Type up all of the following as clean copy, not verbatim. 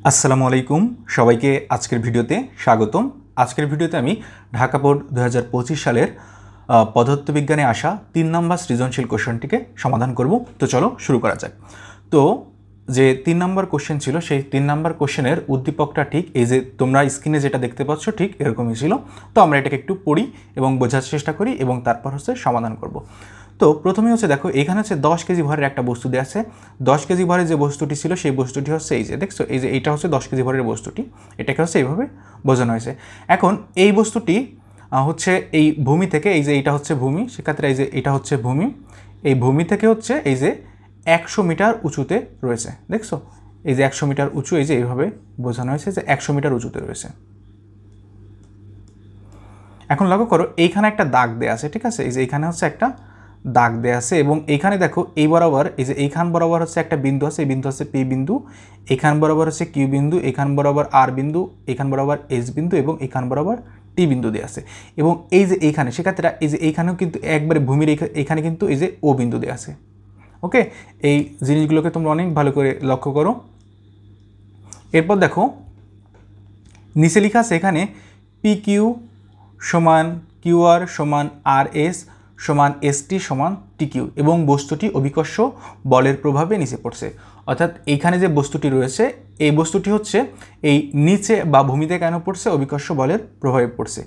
আসসালামু আলাইকুম সবাইকে আজকের ভিডিওতে স্বাগতম। আজকের ভিডিওতে আমি ঢাকা বোর্ড 2025 সালের পদার্থবিজ্ঞানে আসা 3 নম্বর সৃজনশীল কোশ্চেনটিকে সমাধান করব। তো চলো শুরু করা যাক। তো যে 3 নম্বর কোশ্চেন ছিল সেই 3 নম্বর কোশ্চেনের উদ্দীপকটা ঠিক এই যে তোমরা স্ক্রিনে যেটা দেখতে পাচ্ছ ঠিক এরকমই ছিল। তো আমরা এটাকে একটু পড়ি এবং বোঝার চেষ্টা করি এবং তারপর সমাধান করব। তো প্রথমে দেখো এখানে 10 কেজি ভরের একটা বস্তু দেওয়া আছে। 10 কেজি ভরের যে বস্তুটি ছিল সেই বস্তুটি এই যে দেখছো এই যে এইটা 10 কেজি ভরের বস্তুটি, এটাকে এইভাবে বোঝানো হয়েছে। এখন এই বস্তুটি এই ভূমি থেকে এই যে এইটা ভূমি, সেক্ষেত্রে এই যে এটা ভূমি, এই ভূমি থেকে এই যে 100 মিটার উঁচুতে রয়েছে। দেখছো এই যে 100 মিটার উঁচু, এই যে এইভাবে বোঝানো হয়েছে যে 100 মিটার উঁচুতে রয়েছে। এখন লক্ষ্য করো এইখানে একটা দাগ দেয়া আছে, ঠিক আছে? এই যে এইখানে একটা দাগ দেয়া আছে এবং এইখানে দেখো এই বরাবর এই যে এইখান বরাবর একটা বিন্দু আছে, এই বিন্দু পি বিন্দু, এইখান বরাবর কিউ বিন্দু, এইখান বরাবর আর বিন্দু, এইখান বরাবর এস বিন্দু এবং এইখান বরাবর টি বিন্দু দেয়া আছে। এবং এই যে এইখানে সেক্ষেত্রে এই যে এইখানেও কিন্তু একবারে ভূমির এইখানে কিন্তু এই যে ও বিন্দু দেয়া আছে। ওকে, এই জিনিসগুলোকে তোমরা অনেক ভালো করে লক্ষ্য করো। এরপর দেখো নিচে লেখা আছে এখানে পি কিউ সমান কিউ আর সমান আর এস সমান এসটি সমান টিকিউ এবং বস্তুটি অভিকর্ষ বলের প্রভাবে নিচে পড়ছে। অর্থাৎ এইখানে যে বস্তুটি রয়েছে এই বস্তুটি এই নিচে বা ভূমিতে কেন পড়ছে? অভিকর্ষ বলের প্রভাবে পড়ছে।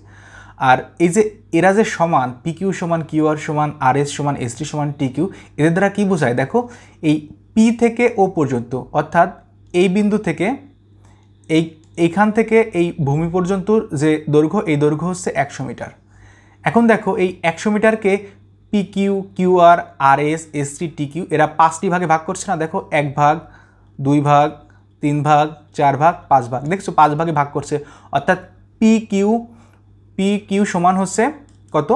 আর এই যে এরা যে সমান পি কিউ সমান কিউ আর সমান আর এস সমান এসটি সমান টিকিউ, এদের দ্বারা কী বোঝায়? দেখো এই পি থেকে ও পর্যন্ত, অর্থাৎ এই বিন্দু থেকে এইখান থেকে এই ভূমি পর্যন্ত যে দৈর্ঘ্য, এই দৈর্ঘ্য 100 মিটার। এখন দেখো এই 100 মিটারকে P Q, Q R, R S, S T, T Q এরা 5টি ভাগে ভাগ করছে না? দেখো 1 ভাগ, 2 ভাগ, 3 ভাগ, 4 ভাগ, 5 ভাগ। দেখছো 5 ভাগে ভাগ করছে। অর্থাৎ পি কিউ সমান কত?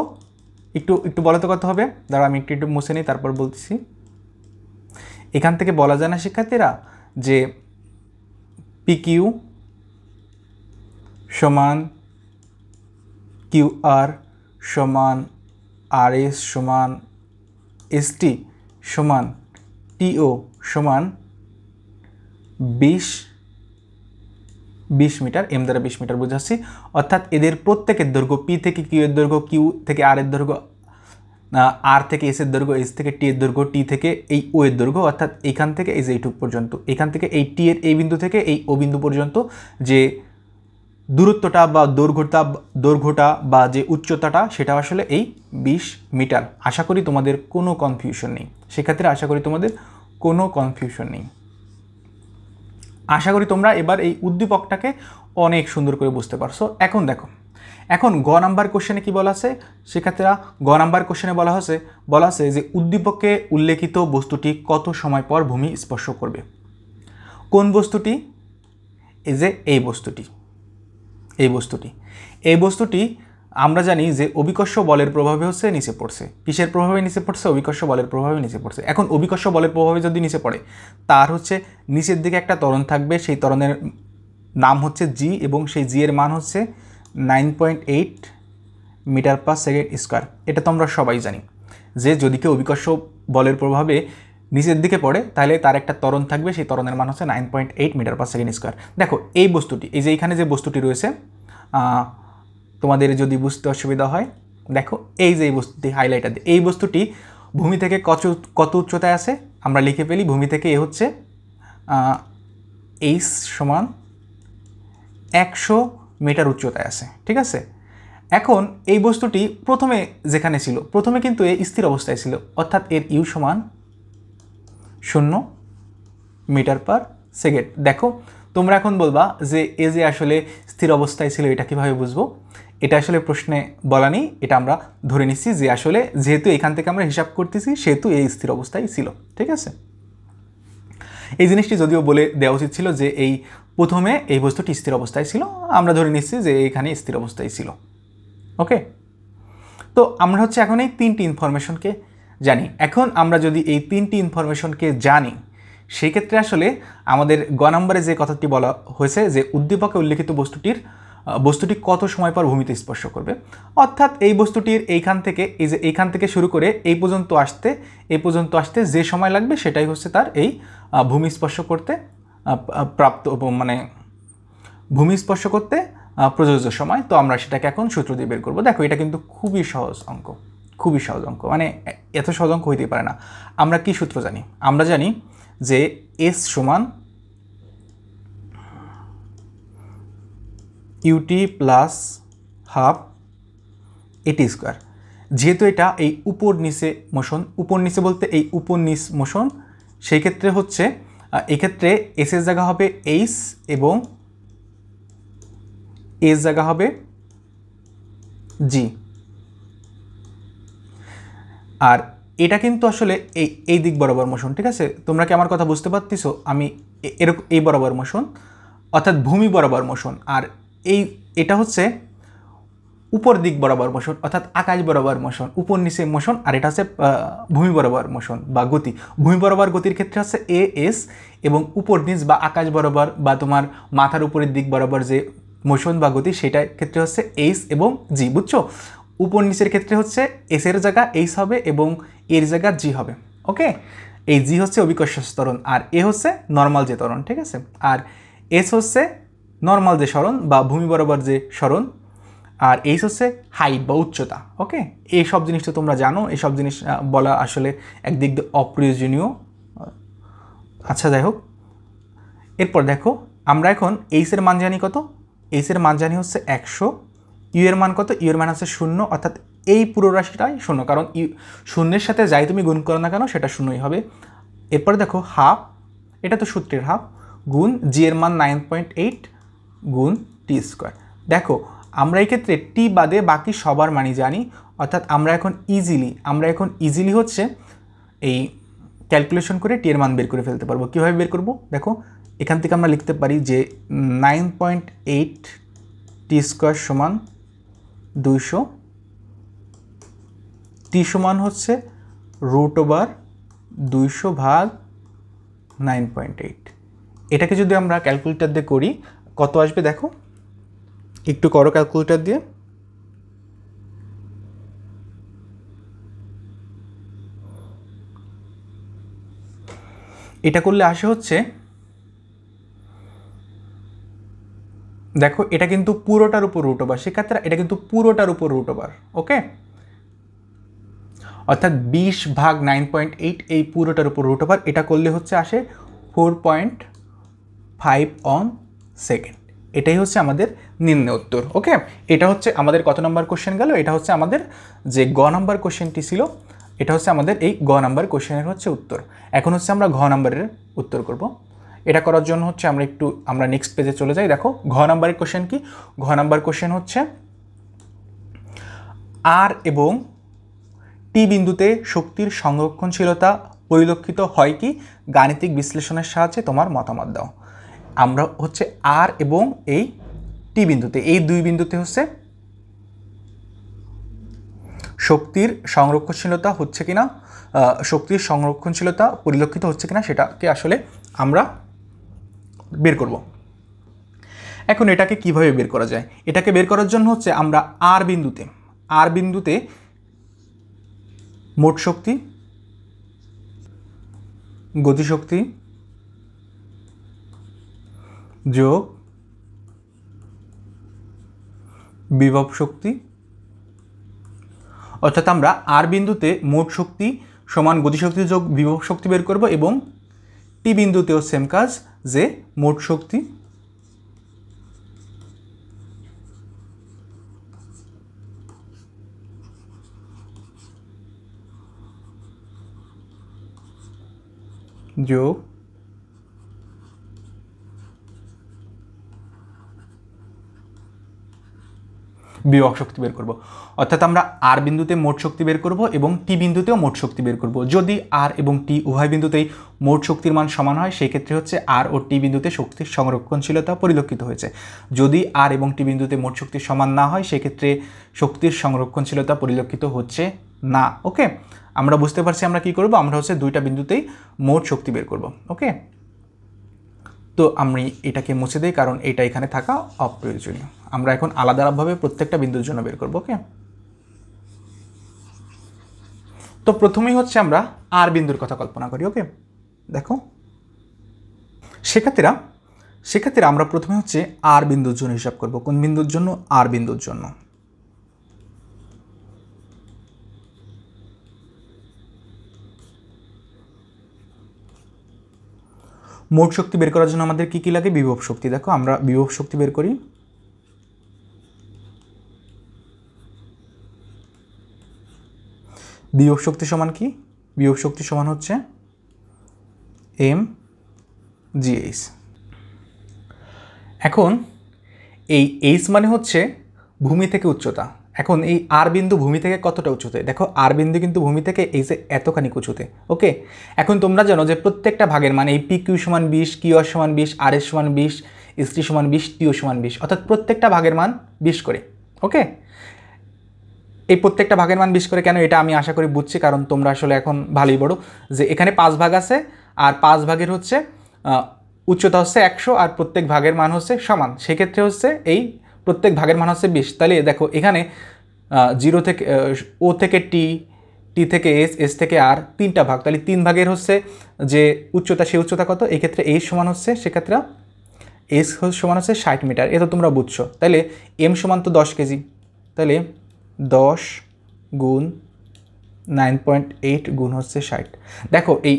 একটু বলো তো কত হবে? দাঁড়া আমি একটু মুছে নিই তারপর বলতেছি। এখান থেকে বলা যায় না শিক্ষার্থীরা যে পি কিউ সমান কিউ আর সমান আর এস সমান এস টি সমান টিও সমান 20 মিটার, এম দ্বারা 20 মিটার বোঝাচ্ছি। অর্থাৎ এদের প্রত্যেকের দৈর্ঘ্য পি থেকে কিউ এর দৈর্ঘ্য, কিউ থেকে আর এর দৈর্ঘ্য, আর থেকে এস এর দৈর্ঘ্য, এস থেকে টি এর দৈর্ঘ্য, টি থেকে এই ও এর দৈর্ঘ্য, অর্থাৎ এইখান থেকে এই যে এইটুক পর্যন্ত, এখান থেকে এই টি এর এই বিন্দু থেকে এই ও বিন্দু পর্যন্ত যে দূরত্বটা বা দৈর্ঘ্যটা বা যে উচ্চতাটা সেটা এই 20 মিটার। আশা করি তোমাদের কোনো কনফিউশন নেই। সেক্ষেত্রে আশা করি তোমাদের কোনো কনফিউশন নেই। আশা করি তোমরা এবার এই উদ্দীপকটাকে অনেক সুন্দর করে বুঝতে পারছো। এখন দেখো, এখন গ নাম্বার কোশ্চেনে কি বলা আছে? সেক্ষেত্রে গ নাম্বার কোশ্চেনে বলা আছে যে উদ্দীপকে উল্লেখিত বস্তুটি কত সময় পর ভূমি স্পর্শ করবে। কোন বস্তুটি? এই যে এই বস্তুটি আমরা জানি যে অভিকর্ষ বলের প্রভাবে নিচে পড়ছে। কিসের প্রভাবে নিচে পড়ছে? অভিকর্ষ বলের প্রভাবে নিচে পড়ছে। এখন অভিকর্ষ বলের প্রভাবে যদি নিচে পড়ে, তার নিচের দিকে একটা ত্বরণ থাকবে, সেই ত্বরণের নাম জি এবং সেই জি এর মান 9.8 মিটার পার সেকেন্ড স্কোয়ার। এটা তো আমরা সবাই জানি যে যদি কেউ অভিকর্ষ বলের প্রভাবে নিচের দিকে পড়ে তাহলে তার একটা ত্বরণ থাকবে, সেই ত্বরণের মান 9.8 মিটার পার সেকেন্ড স্কোয়ার। দেখো এই বস্তুটি, এই যে এখানে যে বস্তুটি রয়েছে, তোমাদের যদি বুঝতে অসুবিধা হয় দেখো এই যে এই বস্তুটি হাইলাইটার দিয়ে, এই বস্তুটি ভূমি থেকে কত উচ্চতায় আছে আমরা লিখে ফেলি। ভূমি থেকে এ এইচ সমান 100 মিটার উচ্চতায় আছে, ঠিক আছে? এখন এই বস্তুটি প্রথমে যেখানে ছিল, প্রথমে কিন্তু এ স্থির অবস্থায় ছিল, অর্থাৎ এর ইউ সমান 0 মিটার পার সেকেন্ড। দেখো তোমরা এখন বলবা যে এ যে স্থির অবস্থায় ছিল এটা কীভাবে বুঝবো? এটা প্রশ্নে বলা নেই, এটা আমরা ধরে নিচ্ছি যে যেহেতু এখান থেকে আমরা হিসাব করতেছি সেহেতু এই স্থির অবস্থায় ছিল, ঠিক আছে? এই জিনিসটি যদিও বলে দেওয়া উচিত ছিল যে এই প্রথমে এই বস্তুটি স্থির অবস্থায় ছিল, আমরা ধরে নিচ্ছি যে এখানে স্থির অবস্থায় ছিল। ওকে, তো আমরা এখন এই 3টি ইনফরমেশনকে জানি। এখন আমরা যদি এই 3টি ইনফরমেশনকে জানি, সেই ক্ষেত্রে আমাদের গ নম্বরে যে কথাটি বলা হয়েছে যে উদ্দীপকে উল্লেখিত বস্তুটি কত সময় পর ভূমিতে স্পর্শ করবে, অর্থাৎ এই বস্তুটির এইখান থেকে শুরু করে এই পর্যন্ত আসতে যে সময় লাগবে সেটাই তার এই ভূমি স্পর্শ করতে প্রাপ্ত মানে ভূমি স্পর্শ করতে প্রযোজ্য সময়। তো আমরা সেটাকে এখন সূত্র দিয়ে বের করবো। দেখো এটা কিন্তু খুবই সহজ অঙ্ক, খুবই সহজ অঙ্ক, মানে এত সহজ অঙ্ক হইতেই পারে না। আমরা কি সূত্র জানি? আমরা জানি যে এস সমান ইউটি প্লাস হাফ এটি স্কোয়ার। যেহেতু এটা এই উপর নিচে মোশন, উপর নিচে বলতে এই উপর নিচ মোশন, সেই ক্ষেত্রে হচ্ছে এক্ষেত্রে এস এর জায়গা হবে এইচ এবং এর জায়গা হবে জি। আর এটা কিন্তু আসলে এই দিক বরাবর মোশন, ঠিক আছে? তোমরা কি আমার কথা বুঝতে পারতেছো? আমি এরকম এই বরাবর মোশন, অর্থাৎ ভূমি বরাবর মোশন, আর এটা হচ্ছে উপর দিক বরাবর মোশন, অর্থাৎ আকাশ বরাবর মোশন, উপর নিচে মোশন। আর এটা হচ্ছে ভূমি বরাবর মোশন বা গতি। ভূমি বরাবর গতির ক্ষেত্রে হচ্ছে এ এস, এবং উপর নিচ বা আকাশ বরাবর বা তোমার মাথার উপরের দিক বরাবর যে মোশন বা গতি, সেটার ক্ষেত্রে হচ্ছে এইচ এবং জি। বুঝছো? উপর নিচের ক্ষেত্রে হচ্ছে এস এর জায়গা এইচ হবে এবং এর জায়গা জি হবে। ওকে, এই জি হচ্ছে অভিকর্ষ ত্বরণ, আর এ হচ্ছে নর্মাল যে ত্বরণ, ঠিক আছে? আর এস হচ্ছে নর্মাল যে সরণ বা ভূমি বরাবর যে সরণ, আর এইচ হচ্ছে হাইট বা উচ্চতা। ওকে, এই সব জিনিস তো তোমরা জানো, এই সব জিনিস বলা আসলে একদিক দিয়ে অপ্রয়োজনীয়। আচ্ছা, যাই হোক, এরপর দেখো আমরা এখন এইচের মান জানি কত? এইচের মান জানি হচ্ছে 100। ইউ এর মান কত? ইউ এর মান হচ্ছে 0, অর্থাৎ এই পুরো রাশিটাই 0, কারণ ইউ শূন্যের সাথে যাই তুমি গুণ করো না কেন সেটা 0ই হবে। এরপর দেখো হাফ, এটা তো সূত্রের হাফ, গুণ জি এর মান 9.8 গুণ টি স্কোয়ার। দেখো আমরা এই ক্ষেত্রে টি বাদে বাকি সবার মানই জানি, অর্থাৎ আমরা এখন ইজিলি হচ্ছে এই ক্যালকুলেশন করে টি এর মান বের করে ফেলতে পারবো। কীভাবে বের করব? দেখো এখান থেকে আমরা লিখতে পারি যে 9.8 টি স্কোয়ার সমান 200, টি সমান হচ্ছে √200/9.8। এটাকে যদি আমরা ক্যালকুলেটর দিয়ে করি কত আসবে দেখো, একটু করো ক্যালকুলেটর দিয়ে। এটা করলে আসে হচ্ছে, দেখো এটা কিন্তু পুরোটার উপর √, সেক্ষেত্রে এটা কিন্তু পুরোটার উপর √। ওকে, অর্থাৎ 20/9.8 এই পুরোটার উপর √। এটা করলে হচ্ছে আসে 4.5 অন সেকেন্ড। এটাই হচ্ছে আমাদের নির্ণয় উত্তর। ওকে, এটা হচ্ছে আমাদের কত নম্বর কোশ্চেন গেল? এটা হচ্ছে আমাদের যে গ নাম্বার কোশ্চেনটি ছিল, এটা হচ্ছে আমাদের এই গ নাম্বার কোশ্চেনের হচ্ছে উত্তর। এখন হচ্ছে আমরা ঘ নাম্বারের উত্তর করব। এটা করার জন্য হচ্ছে আমরা নেক্সট পেজে চলে যাই। দেখো ঘ নাম্বারের কোশ্চেন কি? ঘ নাম্বার কোশ্চেন হচ্ছে আর এবং টি বিন্দুতে শক্তির সংরক্ষণশীলতা পরিলক্ষিত হয় কি? গাণিতিক বিশ্লেষণের সাহায্যে তোমার মতামত দাও। আমরা হচ্ছে আর এবং এই টি বিন্দুতে, এই দুই বিন্দুতে হচ্ছে শক্তির সংরক্ষণশীলতা হচ্ছে কিনা, শক্তির সংরক্ষণশীলতা পরিলক্ষিত হচ্ছে কিনা সেটাকে আসলে আমরা বের করব। এখন এটাকে কিভাবে বের করা যায়? এটাকে বের করার জন্য হচ্ছে আমরা আর বিন্দুতে মোট শক্তি, গতিশক্তি যোগ বিভব শক্তি, অর্থাৎ আমরা আর বিন্দুতে মোট শক্তি সমান গতিশক্তি যোগ বিভব শক্তি বের করব, এবং টি বিন্দুতেও সেম কাজ, যে মোট শক্তি যোগ বিভব শক্তি বের করব। অর্থাৎ আমরা আর বিন্দুতে মোট শক্তি বের করব এবং টি বিন্দুতেও মোট শক্তি বের করব। যদি আর এবং টি উভয় বিন্দুতেই মোট শক্তির মান সমান হয়, সেই ক্ষেত্রে হচ্ছে আর ও টি বিন্দুতে শক্তির সংরক্ষণশীলতা পরিলক্ষিত হয়েছে। যদি আর এবং টি বিন্দুতে মোট শক্তির সমান না হয়, সেক্ষেত্রে শক্তির সংরক্ষণশীলতা পরিলক্ষিত হচ্ছে না। ওকে, আমরা বুঝতে পারছি আমরা কি করব? আমরা হচ্ছে দুইটা বিন্দুতেই মোট শক্তি বের করব। ওকে, তো আমি এটাকে মুছে দিই, কারণ এটা এখানে থাকা অপ্রয়োজনীয়। আমরা এখন আলাদাভাবে প্রত্যেকটা বিন্দুর জন্য বের করব। ওকে, তো প্রথমেই হচ্ছে আমরা আর বিন্দুর কথা কল্পনা করি। ওকে, দেখো সেক্ষেত্রে আমরা প্রথমে হচ্ছে আর বিন্দুর জন্য হিসাব করব। কোন বিন্দুর জন্য? আর বিন্দুর জন্য। মোট শক্তি বের করার জন্য আমাদের কি কি লাগে? বিভব শক্তি। দেখো আমরা বিভব শক্তি বের করি। বিভব শক্তি সমান কি? বিভব শক্তি সমান হচ্ছে mgh। এখন এই h মানে হচ্ছে ভূমি থেকে উচ্চতা। এখন এই আর বিন্দু ভূমি থেকে কতটা উঁচুতে? দেখো আর বিন্দু কিন্তু ভূমি থেকে এই যে এতখানি উঁচুতে। ওকে, এখন তোমরা জানো যে প্রত্যেকটা ভাগের মান এই পি কিউ সমান 20, কিউ আর সমান 20, আর এস সমান 20, এস টি সমান 20, টিও সমান 20, অর্থাৎ প্রত্যেকটা ভাগের মান 20 করে। ওকে, এই প্রত্যেকটা ভাগের মান 20 করে কেন? এটা আমি আশা করি বুঝছি, কারণ তোমরা আসলে এখন ভালোই বড়, যে এখানে 5 ভাগ আছে আর 5 ভাগের হচ্ছে উচ্চতা হচ্ছে 100 আর প্রত্যেক ভাগের মান হচ্ছে সমান, সেক্ষেত্রে হচ্ছে এই প্রত্যেক ভাগের মান হচ্ছে 20। তাহলে দেখো এখানে 0 থেকে ও থেকে টি, টি থেকে এস, এস থেকে আর, 3টা ভাগ, তাহলে 3 ভাগের হচ্ছে যে উচ্চতা, সেই উচ্চতা কত? এক্ষেত্রে এইচ সমান হচ্ছে, সেক্ষেত্রে এস সমান হচ্ছে 60 মিটার। এ তো তোমরা বুঝছো। তাহলে এম সমান তো 10 কেজি, তাহলে 10 গুণ 9.8 গুণ হচ্ছে 60। দেখো এই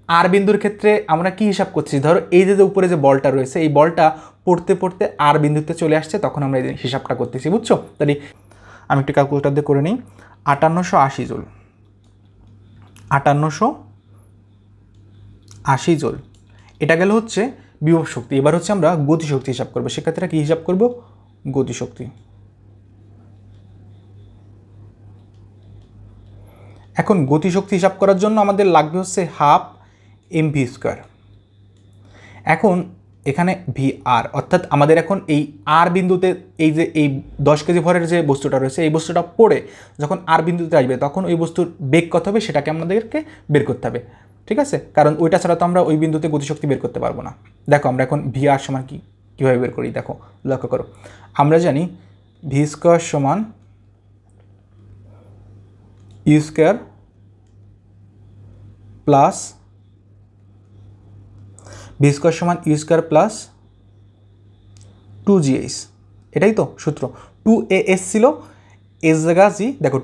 আর বিন্দুর ক্ষেত্রে আমরা কি হিসাব করছি? ধরো এই যে উপরে যে বলটা রয়েছে, এই বলটা পড়তে পড়তে আর বিন্দুতে চলে আসছে, তখন আমরা এই হিসাবটা করতেছি, বুঝছো? তাহলে আমি একটু ক্যালকুলেটর দিয়ে করে নিই। 5880 জুল, 5880 জুল, এটা গেল হচ্ছে বিভব শক্তি। এবার হচ্ছে আমরা গতিশক্তি হিসাব করবো। সেক্ষেত্রে কি হিসাব করব? গতিশক্তি। এখন গতিশক্তি হিসাব করার জন্য আমাদের লাগবে হচ্ছে হাফ mv²। এখন এখানে ভি আর, অর্থাৎ আমাদের এখন এই আর বিন্দুতে এই যে এই 10 কেজি ভরের যে বস্তুটা রয়েছে, এই বস্তুটা পড়ে যখন আর বিন্দুতে আসবে, তখন ওই বস্তুর বেগ কত হবে সেটাকে আমাদেরকে বের করতে হবে। ঠিক আছে, কারণ ওইটা ছাড়া তো আমরা ওই বিন্দুতে গতিশক্তি বের করতে পারবো না। দেখো আমরা এখন ভি আর সমান কীভাবে বের করি, দেখো লক্ষ্য করো। আমরা জানি v² সমান u² প্লাস v² সমান u² প্লাস 2gh, এটাই তো সূত্র। 2as ছিল, এস জায়গা জি, দেখো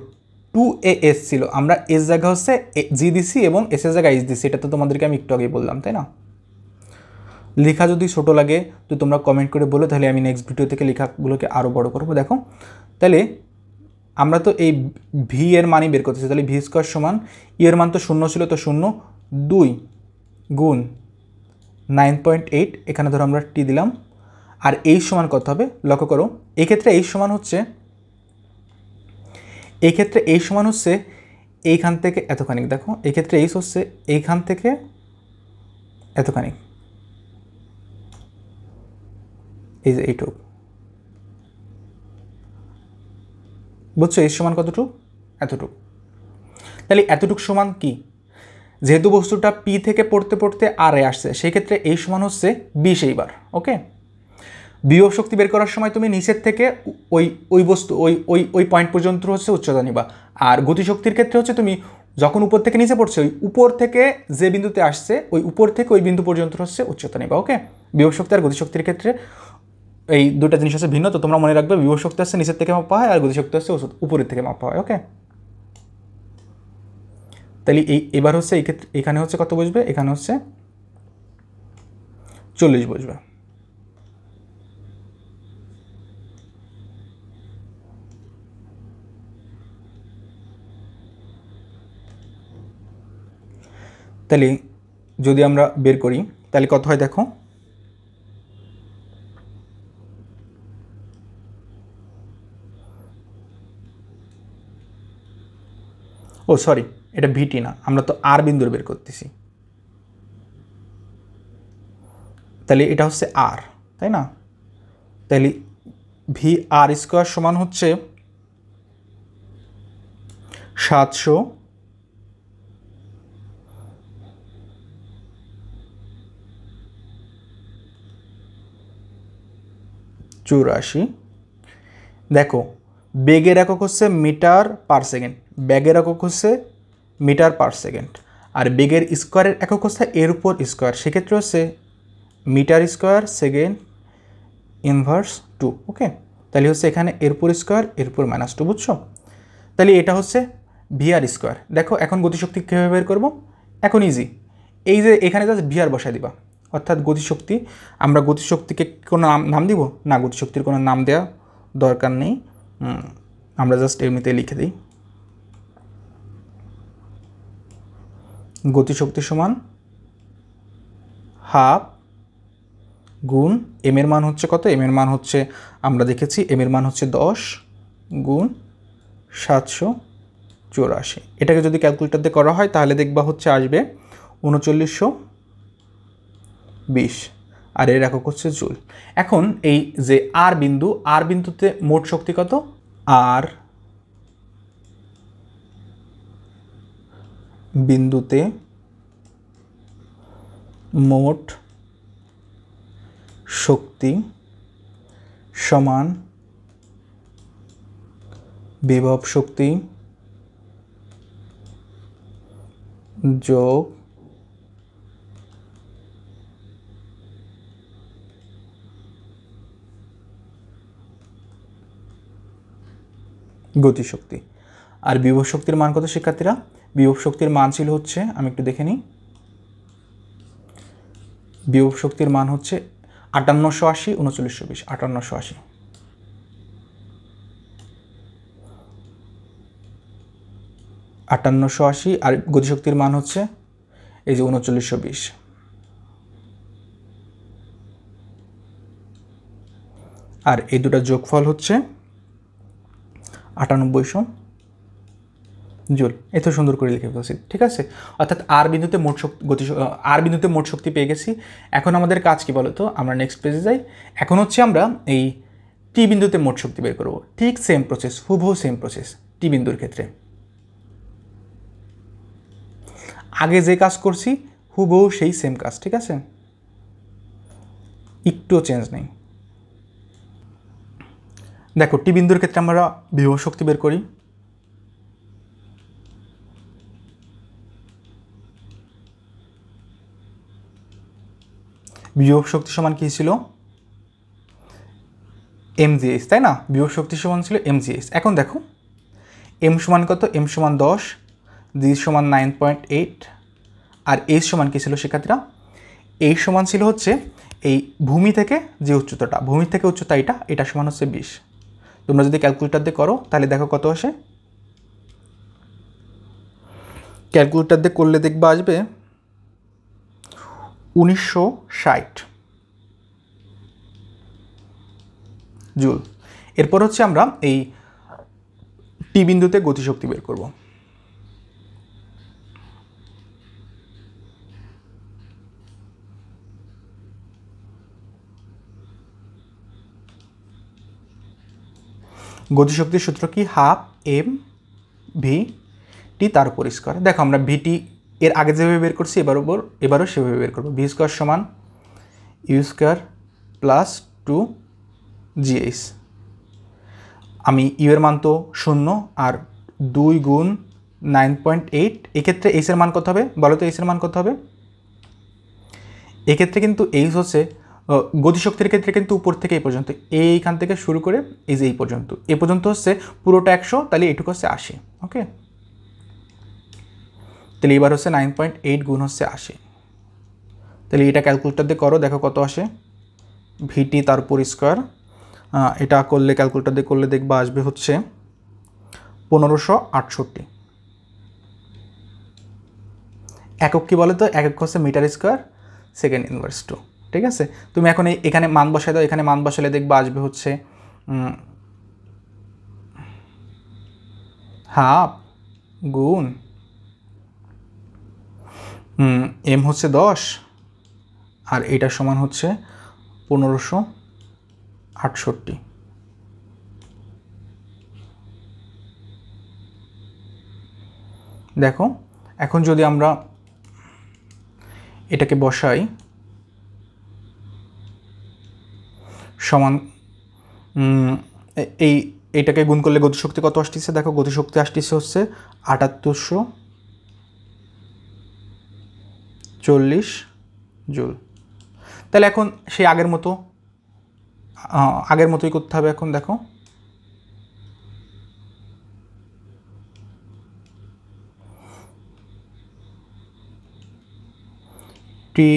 2as ছিল, আমরা এস জায়গা হচ্ছে জি দিছি এবং এস এর জায়গা এইচ দিছি, এটা তো তোমাদেরকে আমি একটু আগেই বললাম, তাই না? লেখা যদি ছোট লাগে তো তোমরা কমেন্ট করে বলো, তাহলে আমি নেক্সট ভিডিও থেকে লেখাগুলোকে আরও বড় করবো। দেখো তাহলে আমরা তো এই ভি এর মানই বের করতেছি, তাহলে v² সমান ই এর মান তো 0 ছিল, তো 0 2 গুণ 9.8, এখানে ধরো আমরা টি দিলাম, আর এইচ সমান কত হবে লক্ষ্য করো। এই ক্ষেত্রে এইচ সমান হচ্ছে এইখান থেকে এতখানি। দেখো এই ক্ষেত্রে এইচ হচ্ছে এইখান থেকে এতখানি, এই যে এইটুকু, বুঝছো? এইচ সমান কতটুকু? এতটুকু। তাহলে এতটুকু সমান কি? যেহেতু বস্তুটা পি থেকে পড়তে পড়তে আর এ আসছে, সেই ক্ষেত্রে এই সমান হচ্ছে 20 এইবার। ওকে, বিভব শক্তি বের করার সময় তুমি নিচের থেকে ওই বস্তু ওই পয়েন্ট পর্যন্ত হচ্ছে উচ্চতা নিবা, আর গতিশক্তির ক্ষেত্রে হচ্ছে তুমি যখন উপর থেকে নিচে পড়ছে, ওই উপর থেকে যে বিন্দুতে আসছে ওই উপর থেকে ওই বিন্দু পর্যন্ত হচ্ছে উচ্চতা নিবা। ওকে, বিভব শক্তি আর গতিশক্তির ক্ষেত্রে এই দুটা জিনিস হচ্ছে ভিন্ন, তো তোমরা মনে রাখবে বিভব শক্তি হচ্ছে নিচের থেকে মাপা হয় আর গতিশক্তি হচ্ছে উপরের থেকে মাপা হয়। ওকে, তাহলে এবার হচ্ছে এই ক্ষেত্রে এখানে হচ্ছে কত বসবে? এখানে হচ্ছে 40 বসবে। তাহলে যদি আমরা বের করি তাহলে কত হয় দেখো, ও সরি, এটা ভিটি না, আমরা তো আর বিন্দুর বের করতেছি, তাহলে এটা হচ্ছে আর, তাই না? তাহলে v² সমান হচ্ছে 784। দেখো বেগের একক হচ্ছে মিটার পার সেকেন্ড, বেগের একক হচ্ছে মিটার পার সেকেন্ড, আর বেগের স্কোয়ারের একক হচ্ছে এর উপর স্কোয়ার, সেক্ষেত্রে হচ্ছে মিটার স্কোয়ার সেকেন্ড ইনভার্স 2। ওকে, তাহলে হচ্ছে এখানে এরপর স্কোয়ার এরপর -2, বুঝছো? তাহলে এটা হচ্ছে ভিআর স্কোয়ার। দেখো এখন গতিশক্তি কীভাবে বের করবো, এখন ইজি, এই যে এখানে জাস্ট ভিআর বসায় দিবা, অর্থাৎ গতিশক্তি, আমরা গতিশক্তিকে কোনো নাম দিব না, গতিশক্তির কোনো নাম দেওয়া দরকার নেই, আমরা জাস্ট এমনিতে লিখে দিই গতিশক্তি সমান হাফ গুণ এম এর মান হচ্ছে কত, এম এর মান হচ্ছে আমরা দেখেছি এম এর মান হচ্ছে 10 গুণ 784। এটাকে যদি ক্যালকুলেটর দিয়ে করা হয় তাহলে দেখবা হচ্ছে আসবে 3920, আর এর একক হচ্ছে জুল। এখন এই যে আর বিন্দুতে মোট শক্তি কত, আর বিন্দুতে মোট শক্তি সমান বিভব শক্তি যোগ গতিশক্তি। আর বিভব শক্তির মান কত শিক্ষার্থীরা, বিভব শক্তির মান ছিল হচ্ছে, আমি একটু দেখে নিই, বিভব শক্তির মান হচ্ছে 5880 3920, 5880, আর গতিশক্তির মান হচ্ছে এই যে 3920। আর এই দুটা যোগফল হচ্ছে 9800 জুল। এত সুন্দর করে লিখে ফেলছি, ঠিক আছে? অর্থাৎ আর বিন্দুতে মোট শক্তি আর বিন্দুতে মোট শক্তি পেয়ে গেছি। এখন আমাদের কাজ কি বলতো, আমরা নেক্সট পেজে যাই। এখন হচ্ছে আমরা এই টি বিন্দুতে মোট শক্তি বের করব। ঠিক সেম প্রসেস, হুবহু সেম প্রসেস টি বিন্দুর ক্ষেত্রে। আগে যে কাজ করছি হুবহু সেই সেম কাজ, ঠিক আছে, একটুও চেঞ্জ নেই। দেখো টি বিন্দুর ক্ষেত্রে আমরা বিভব শক্তি বের করি। বিভব শক্তি সমান কি ছিল, mgh, তাই না? বিভব শক্তি সমান ছিল mgh। এখন দেখো m সমান কত, m সমান 10, g সমান 9.8, আর h সমান কি ছিল শিক্ষার্থীরা, h সমান ছিল হচ্ছে এই ভূমি থেকে যে উচ্চতাটা, ভূমি থেকে উচ্চতা এটা সমান হচ্ছে 20। তোমরা যদি ক্যালকুলেটর দিয়ে করো তাহলে দেখো কত আসে, ক্যালকুলেটর দিয়ে করলে দেখবা আসবে 1960 জুল। এরপর হচ্ছে আমরা এই টি বিন্দুতে গতিশক্তি বের করব। গতিশক্তির সূত্র কি, হাফ এম ভি টি তার উপর স্কোয়ার। দেখো আমরা ভিটি এর আগে যেভাবে বের করছি এবারও সেভাবে বের করবো। ভি স্কোয়ার সমান ইউ স্কোয়ার প্লাস 2gh। আমি ইউ এর মান তো 0, আর 2 গুণ 9.8, এক্ষেত্রে এইচ এর মান কত হবে বলো তো, এইচ এর মান কত হবে? এক্ষেত্রে কিন্তু এইচ হচ্ছে গতিশক্তির ক্ষেত্রে কিন্তু উপর থেকে এই পর্যন্ত, এইখান থেকে শুরু করে এই যে এই পর্যন্ত হচ্ছে পুরোটা 100, তাহলে এইটুকু হচ্ছে 80। ওকে, তাহলে এবার হচ্ছে 9.8 গুণ হচ্ছে 80। তাহলে এটা ক্যালকুলেটর দিয়ে করো, দেখো কত আসে, ভিটি তার উপর স্কোয়ার। এটা করলে ক্যালকুলেটর দিয়ে করলে দেখবা আসবে হচ্ছে 1568। একক কি বলো তো, একক হচ্ছে মিটার স্কোয়ার সেকেন্ড ইনভার্স 2। ঠিক আছে, তুমি এখন এখানে মান বসাই দাও, এখানে মান বসালে দেখবা আসবে হচ্ছে হাফ গুণ এম হচ্ছে 10, আর এইটার সমান হচ্ছে 1568। দেখো এখন যদি আমরা এটাকে বসাই সমান এইটাকে গুণ করলে গতিশক্তি কত আসতেছে, দেখো গতিশক্তি আসতেছে হচ্ছে 7840 জুল। তাহলে এখন সেই আগের মতোই করতে হবে। এখন দেখো টি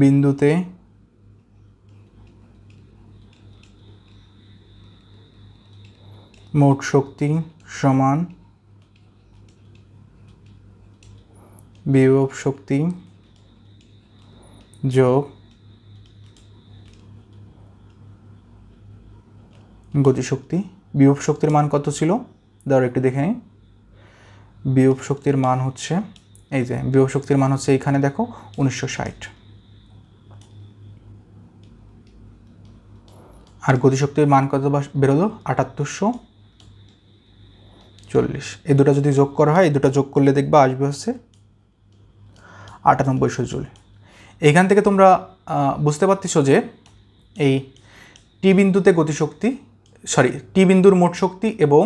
বিন্দুতে মোট শক্তি সমান বিভব শক্তি যোগ গতিশক্তি। বিভব শক্তির মান কত ছিল ধরো একটু দেখে নিই। বিভব শক্তির মান হচ্ছে এই যে বিভব শক্তির মান হচ্ছে এইখানে দেখো 1960, আর গতিশক্তির মান কত বেরোলো 7840। এই দুটো যদি যোগ করা হয়, এই দুটো যোগ করলে দেখবা আসবে হচ্ছে 9800 জুল। এইখান থেকে তোমরা বুঝতে পারতেছো যে এই টি বিন্দুতে গতিশক্তি টি বিন্দুর মোট শক্তি এবং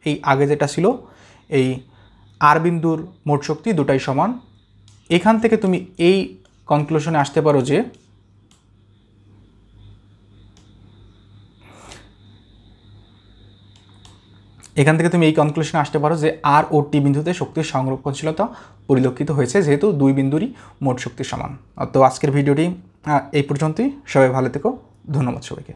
এই আগে যেটা ছিল এই আর বিন্দুর মোট শক্তি দুটাই সমান। এখান থেকে তুমি এই কনক্লুশনে আসতে পারো যে আর ও টি বিন্দুতে শক্তির সংরক্ষণশীলতা পরিলক্ষিত হয়েছে, যেহেতু দুই বিন্দুরই মোট শক্তি সমান। তো আজকের ভিডিওটি এই পর্যন্তই। সবাই ভালো থেকো, ধন্যবাদ সবাইকে।